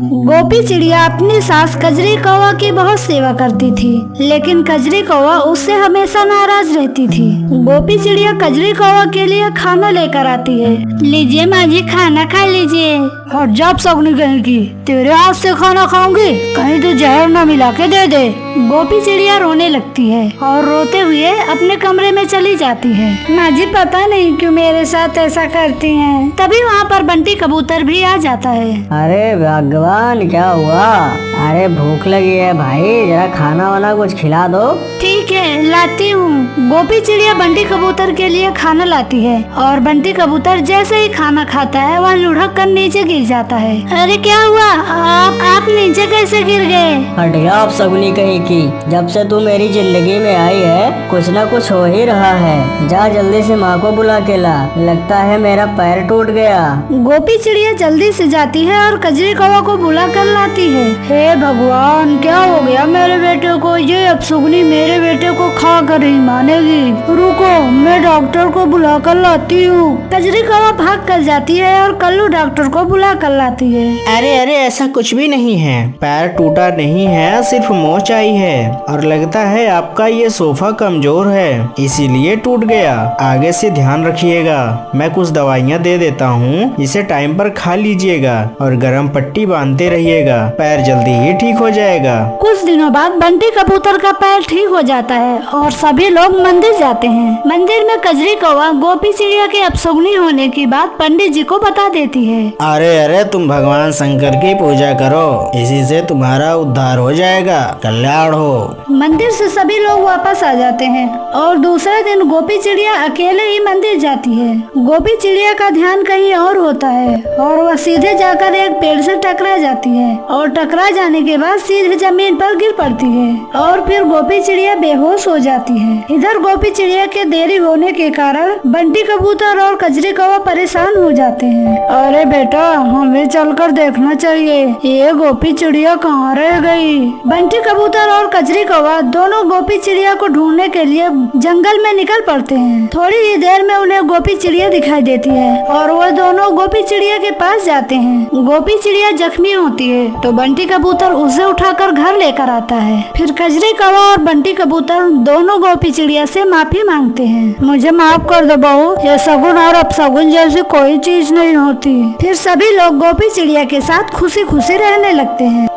गोपी चिड़िया अपनी सास कजरी कौवा की बहुत सेवा करती थी, लेकिन कजरी कौवा उससे हमेशा नाराज रहती थी। गोपी चिड़िया कजरी कौवा के लिए खाना लेकर आती है। लीजिए माँ जी, खाना खा लीजिए। और जब सगनी कहेगी तेरे हाथ से खाना खाऊंगी, कहीं तो जहर न मिला के दे दे। गोपी चिड़िया रोने लगती है और रोते हुए अपने कमरे में चली जाती है। माँ जी पता नहीं क्यों मेरे साथ ऐसा करती हैं। तभी वहाँ पर बंटी कबूतर भी आ जाता है। अरे भगवान, क्या हुआ? अरे भूख लगी है भाई, जरा खाना वाना कुछ खिला दो। ठीक है, लाती हूँ। गोपी चिड़िया बंटी कबूतर के लिए खाना लाती है और बंटी कबूतर जैसे ही खाना खाता है वह लुढ़क कर नीचे गिर जाता है। अरे क्या हुआ? आप नीचे कैसे गिर गए? हटिया आप सगुनी कहीं की, जब से तू मेरी जिंदगी में आई है कुछ न कुछ हो ही रहा है। जा जल्दी से माँ को बुला के ला, लगता है मेरा पैर टूट गया। गोपी चिड़िया जल्दी से जाती है और कजरी कौवा को बुला कर लाती है। हे भगवान, क्या हो गया मेरे बेटे को? ये अपसुगनी मेरे बेटे को खा कर ही मानेगी। रुको, मैं डॉक्टर को बुला कर लाती हूँ। कजरी कौवा भाग कर जाती है और कल्लू डॉक्टर को बुला कर लाती है। अरे अरे, ऐसा कुछ भी नहीं है, पैर टूटा नहीं है, सिर्फ मोच आई है और लगता है आपका ये सोफा कमजोर है, इसीलिए टूट गया। आगे से ध्यान रखिएगा। मैं कुछ दवाइयाँ दे देता हूँ, इसे टाइम पर खा लीजिएगा और गर्म पट्टी बांधते रहिएगा, पैर जल्दी ही ठीक हो जाएगा। कुछ दिनों बाद बंटी कबूतर का पैर ठीक हो जाता है और सभी लोग मंदिर जाते हैं। मंदिर में कजरी कौवा गोपी चिड़िया के अपसुगनी होने की बात पंडित जी को बता देती है। अरे अरे, तुम भगवान शंकर की पूजा करो, इसी से तुम्हारा उद्धार हो जाएगा, कल्याण हो। मंदिर से सभी लोग वापस आ जाते हैं और दूसरे दिन गोपी चिड़िया अकेले ही मंदिर जाती है। गोपी चिड़िया का ध्यान कहीं और होता है और वह सीधे जाकर एक पेड़ से टकरा जाती है और टकरा जाने के बाद सीधे जमीन पर गिर पड़ती है और फिर गोपी चिड़िया बेहोश हो जाती है। इधर गोपी चिड़िया के देरी होने के कारण बंटी कबूतर और कजरी कौवा परेशान हो जाते हैं। अरे बेटा, हमें चलकर देखना चाहिए, ये गोपी चिड़िया कहाँ रह गई? बंटी कबूतर और कजरी कौवा दोनों गोपी चिड़िया को ढूंढने के लिए जंगल में निकल पड़ते हैं। थोड़ी ही देर में उन्हें गोपी चिड़िया दिखाई देती है और वह दोनों गोपी चिड़िया के पास जाते हैं। गोपी चिड़िया जख्मी होती है तो बंटी कबूतर उसे उठाकर घर लेकर आता है। फिर कजरी कौवा और बंटी कबूतर दोनों गोपी चिड़िया से माफी मांगते हैं। मुझे माफ कर दो बहू, ये सगुन और अपसगुन जैसी कोई चीज नहीं होती। फिर सभी लोग गोपी चिड़िया के साथ खुशी खुशी रहने लगते हैं।